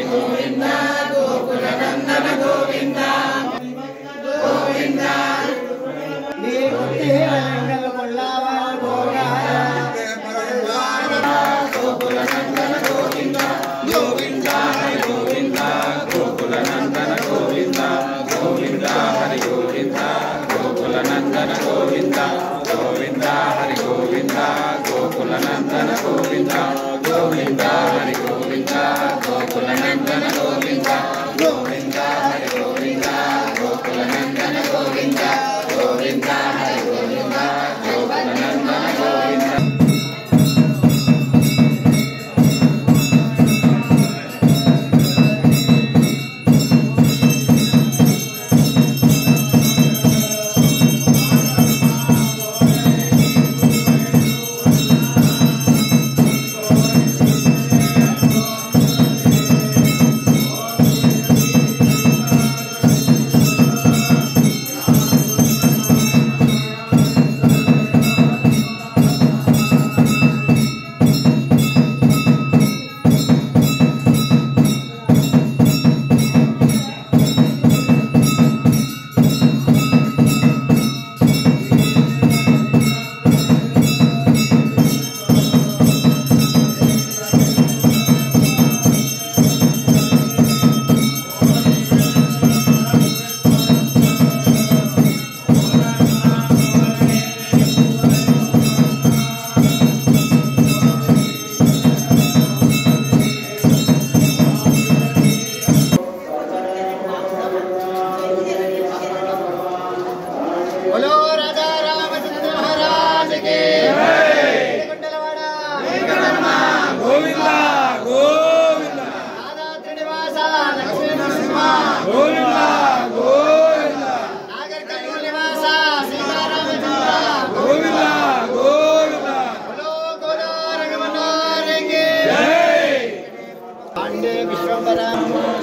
గోవింద గోకుల నందన గోవింద గోవింద నీ ముక్తి రంగల కొల్లావ గోగార గోకుల నందన గోవింద గోవింద హరి గోవింద గోకుల నందన గోవింద గోవింద హరి గోవింద గోకుల నందన గోవింద గోవింద హరి గోవింద గోకుల నందన గోవింద గోవింద హరి గోవింద గోకుల నందన గోవింద గోవింద హరి గోవింద గోకుల నందన గోవింద గోవింద హరి గోవింద గోకుల నందన గోవింద विश्वंभरा